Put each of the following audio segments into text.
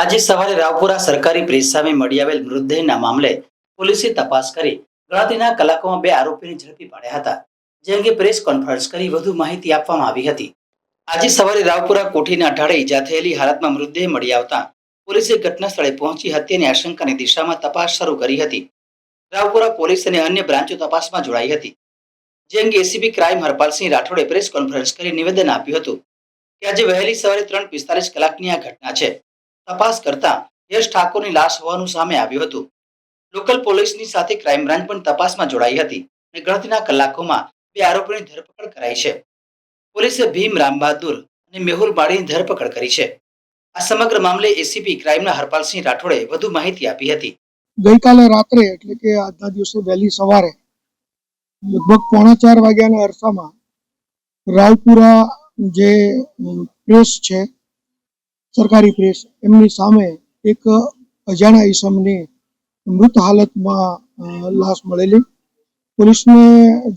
આજે સવારે રાવપુરા સરકારી પ્રેસ સામે મળી આવેલ મૃતદેહના મામલે પોલીસે તપાસ કરી ગણતરીના કલાકોમાં 2 આરોપીને ઝડપી પાડ્યા હતા, જે અંગે પ્રેસ કોન્ફરન્સ કરી વધુ માહિતી આપવામાં આવી હતી. આજે સવારે રાવપુરા કોઠીના અઢાળે ઈજા થયેલી હાલતમાં મૃતદેહ મળી આવતા પોલીસે ઘટના સ્થળે પહોંચી હત્યાની આશંકાની દિશામાં તપાસ શરૂ કરી હતી. રાવપુરા પોલીસ અને અન્ય બ્રાન્ચો તપાસમાં જોડાઈ હતી, જે અંગે એસીપી ક્રાઇમ હરપાલસિંહ રાઠોડે પ્રેસ કોન્ફરન્સ કરી નિવેદન આપ્યું હતું કે આજે વહેલી સવારે 3:45 કલાકની આ ઘટના છે. તપાસ કરતા યશ ઠાકોરની લાશ હોવાનું સામે આવ્યું હતું. લોકલ પોલીસની સાથે ક્રાઇમ બ્રાન્ચ પણ તપાસમાં જોડાઈ હતી અને ગણતરીના કલાકોમાં 2 આરોપીની ધરપકડ કરાઈ છે. પોલીસે ભીમ રામબહાદુર અને મેહુલ માળીની ધરપકડ કરી છે. આ સમગ્ર મામલે એસીપી ક્રાઇમના હરપાલસિંહ રાઠોડે વધુ માહિતી આપી હતી. ગઈકાલે રાત્રે એટલે કે આજના દિવસે વહેલી સવારે લગભગ 3:45 વાગ્યાના અરસામાં રાવપુરા જે પ્રેસ છે, સરકારી પ્રેસ, એમની સામે એક અજાણ્યા ઈસમની મૃત હાલતમાં લાશ મળેલી. પોલીસને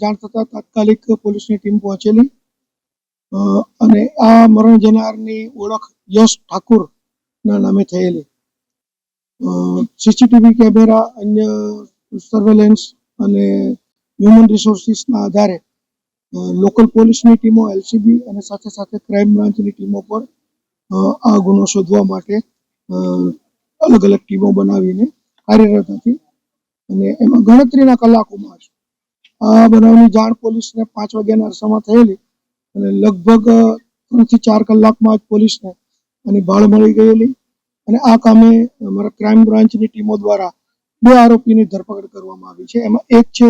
જાણ થતાં તાત્કાલિક પોલીસની ટીમ પહોંચેલી અને આ મરણ જનારની ઓળખ યશ ઠાકુરના નામે થયેલી. સીસીટીવી કેમેરા, અન્ય સર્વેલન્સ અને હ્યુમન રિસોર્સિસના આધારે લોકલ પોલીસની ટીમો, એલસીબી અને સાથે સાથે ક્રાઇમ બ્રાન્ચની ટીમો પર આ ગુનો શોધવા માટે અલગ અલગ ટીમો બનાવીને કાર્યરત હતી અને એમાં ગણતરીના કલાકોમાં જ આ બનાવની જાણ પોલીસને 5 વાગ્યાના અરસામાં થયેલી અને લગભગ 3 થી 4 કલાકમાં જ પોલીસને આની ભાળ મળી ગયેલી અને આ કામે અમારા ક્રાઇમ બ્રાન્ચની ટીમો દ્વારા 2 આરોપીની ધરપકડ કરવામાં આવી છે. એમાં એક છે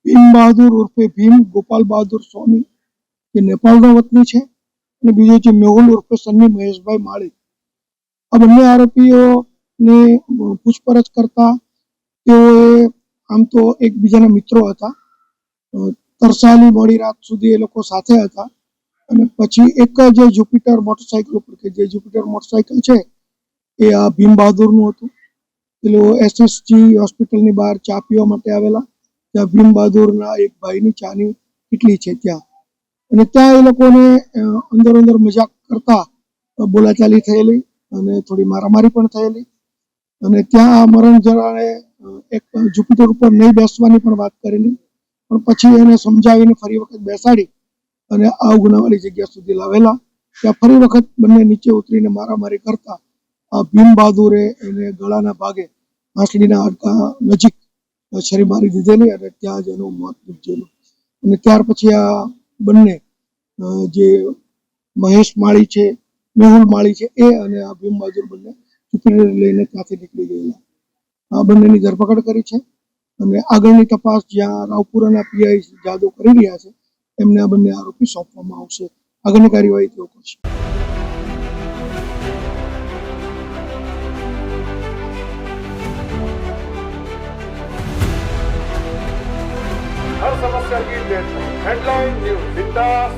ભીમ બહાદુર ઉર્ફે ભીમ ગોપાલ બહાદુર સ્વામી, જે નેપાળનો વતની છે, અને બીજો છે મેહુલ ઉર્ફે સન્ની મહેશભાઈ માળી. આ બંને આરોપીઓની પૂછપરછ કરતા તેઓએ આમ તો એકબીજાના મિત્રો હતા. તરસાલી મોડી રાત સુધી એ લોકો સાથે હતા અને પછી એક જે જુપિટર મોટરસાઇકલ ઉપર કે જે જુપિટર મોટરસાઇકલ છે એ આ ભીમ બહાદુરનું હતું. પેલો એસએસજી હોસ્પિટલની બહાર ચા પીવા માટે આવેલા, ત્યાં ભીમ બહાદુરના એક ભાઈની ચાની કેટલી છે ત્યાં, અને ત્યાં એ લોકોને અંદર મજાક કરતા બોલાચાલી થયેલી અને થોડી મારામારી પણ થયેલી અને ત્યાં આ મરણ જનારે એક જુપિટર ઉપર નહીં બેસવાની પણ વાત કરેલી, પણ પછી એને સમજાવીને ફરી વખત બેસાડી અને આ ગુનાવાળી જગ્યા સુધી લાવેલા. ત્યાં ફરી વખત બંને નીચે ઉતરીને મારામારી કરતા આ ભીમ બહાદુરે એને ગળાના ભાગે આંસળીના હાડકા નજીક છરી મારી દીધેલી અને ત્યાં જ એનું મોત નીપજેલું. અને ત્યાર પછી આ બંને જે મહેશ માળી છે, મેહુલ માળી છે, એ અને આ ભીમ બહાદુર બંને જુપિટર લઈને ત્યાંથી નીકળી ગયેલા. આ બંનેની ધરપકડ કરી છે અને આગળની તપાસ જ્યાં રાવપુરાના પીઆઈ જાદવ કરી રહ્યા છે એમને આ બંને આરોપી સોંપવામાં આવશે. આગળની કાર્યવાહી તેઓ કરશે. हर समस्या की हेडलाइन न्यूज बिंदास